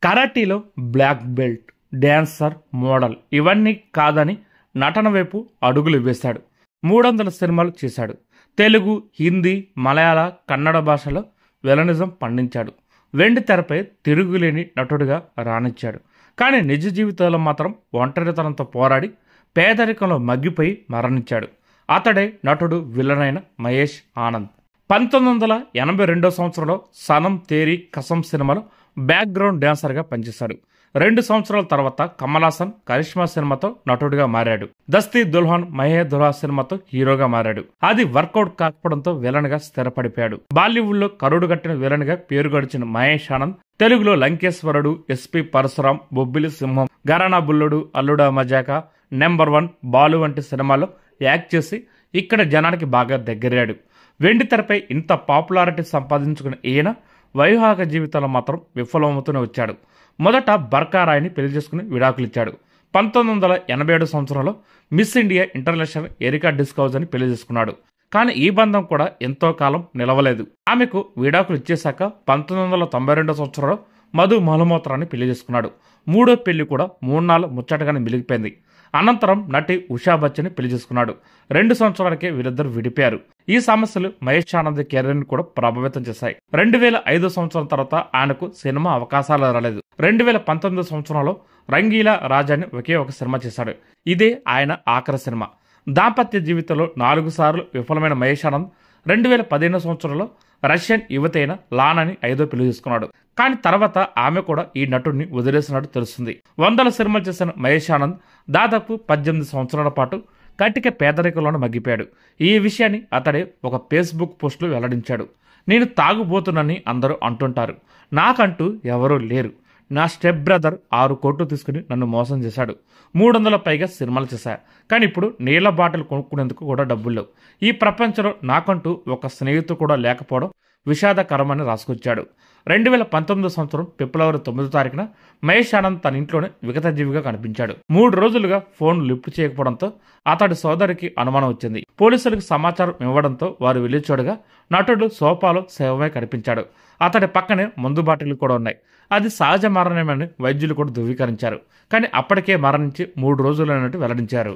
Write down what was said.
కరాటీలో black belt, dancer, model ఇవన్నీ కాదని నటన వైపు అడుగులు వేశాడు. 300 సినిమాలు చేశాడు. తెలుగు, హిందీ, మలయాళ, కన్నడ భాషలో విలనిజం పండించాడు. వెండి తెరపై తిరుగులేని నటుడిగా రాణించాడు. కానీ నిజ జీవితంలో మాత్రం ఒంటరితనంతో పోరాడి పేదరికంలో మగ్గిపోయి మరణించాడు. అతడే నటుడు విలనైన మహేష్ ఆనంద్. 1982 సంవత్సరంలో సనం తేరీ కసం సినిమాలో బ్యాక్గ్రౌండ్ డాన్సర్గా పనిచేశాడు. 2 సంవత్సరాల తర్వాత కమల్ హాసన్ కరిష్మా సినిమాతో నటుడిగా మారాడు. దస్తీ దుల్హన్ మహే దుల్హా సినిమాతో హీరోగా మారాడు. అది వర్కౌట్ కాకపోవడంతో విలన్ గా స్థిరపడిపోయాడు. బాలీవుడ్ లో కరుడు కట్టిన విలన్ గా పేరు గడిచిన మహేష్ ఆనంద్ తెలుగులో లంకేశ్వరుడు, ఎస్పి పరశురాం, బొబ్బిలి సింహం, గరానా బుల్లుడు, అల్లుడా మజాకా, నెంబర్ 1, బాలు వంటి సినిమాల్లో యాక్ట్ చేసి ఇక్కడ జనానికి బాగా దగ్గరయ్యాడు. వెండి తెరపై ఇంత పాపులారిటీ సంపాదించుకున్న ఈయన వైవాహిక జీవితంలో మాత్రం విఫలమవుతూనే వచ్చాడు. మొదట బర్కారాయ్ని పెళ్లి చేసుకుని విడాకులిచ్చాడు. 1987 సంవత్సరంలో మిస్ ఇండియా ఇంటర్నేషనల్ ఎరికా డిస్కౌజ్ అని పెళ్లి చేసుకున్నాడు. కానీ ఈ బంధం కూడా ఎంతో కాలం నిలవలేదు. ఆమెకు విడాకులు ఇచ్చేశాక 1992 సంవత్సరంలో మధు మల్హోత్రాని పెళ్లి చేసుకున్నాడు. మూడో పెళ్లి కూడా 3 నాళ్ళు ముచ్చటగానే మిలిగిపోయింది. అనంతరం నటి ఉషా బచ్చన్ పెళ్లి చేసుకున్నాడు. 2 సంవత్సరాలకే వీరిద్దరు విడిపోయారు. ఈ సమస్యలు మహేష్ ఆనంద్ కెరీర్ ని కూడా ప్రభావితం చేశాయి. 2005 సంవత్సరం తర్వాత ఆయనకు సినిమా అవకాశాలు రాలేదు. 2019 సంవత్సరంలో రంగీలా రాజాని ఒకే ఒక సినిమా చేశాడు. ఇదే ఆయన ఆఖరి సినిమా. దాంపత్య జీవితంలో 4 సార్లు విఫలమైన మహేష్ ఆనంద్ 2015 సంవత్సరంలో రష్యన్ యువతైన లానాని 5వ పెళ్లి చేసుకున్నాడు. కానీ తర్వాత ఆమె కూడా ఈ నటుడిని వదిలేసినట్టు తెలుస్తుంది. 100 సినిమాలు చేసిన మహేష్ ఆనంద్ దాదాపు 18 సంవత్సరాల పాటు కటిక పేదరికంలోనే మగ్గిపోయాడు. ఈ విషయాన్ని అతడే ఒక ఫేస్బుక్ పోస్టులో వెల్లడించాడు. నేను తాగుబోతునని అందరూ అంటుంటారు. నాకంటూ ఎవరూ లేరు. నా స్టెప్ బ్రదర్ 6 కోట్లు తీసుకుని నన్ను మోసం చేశాడు. 300 పైగా సినిమాలు చేశా. కానీ ఇప్పుడు నీళ్ల బాటిల్ కొనుక్కునేందుకు కూడా డబ్బులు లేవు. ఈ ప్రపంచంలో నాకంటూ ఒక స్నేహితుడు కూడా లేకపోవడం విషాదకరమని రాసుకొచ్చాడు. 2019 సంవత్సరం ఫిబ్రవరి 9వ తారీఖున మహేష్ ఆనంద్ తన ఇంట్లోనే విగతజీవిగా కనిపించాడు. 3 రోజులుగా ఫోన్ లిఫ్ట్ చేయకపోవడంతో అతడి సోదరికి అనుమానం వచ్చింది. పోలీసులకు సమాచారం ఇవ్వడంతో వారు వెళ్లి చూడగా నటుడు సోఫాలో శవమై కనిపించాడు. అతడి పక్కనే మందు బాటిల్ కూడా ఉన్నాయి. అది సహజ మరణమని వైద్యులు కూడా ధృవీకరించారు. కానీ అప్పటికే మరణించి 3 రోజులైనట్టు వెల్లడించారు.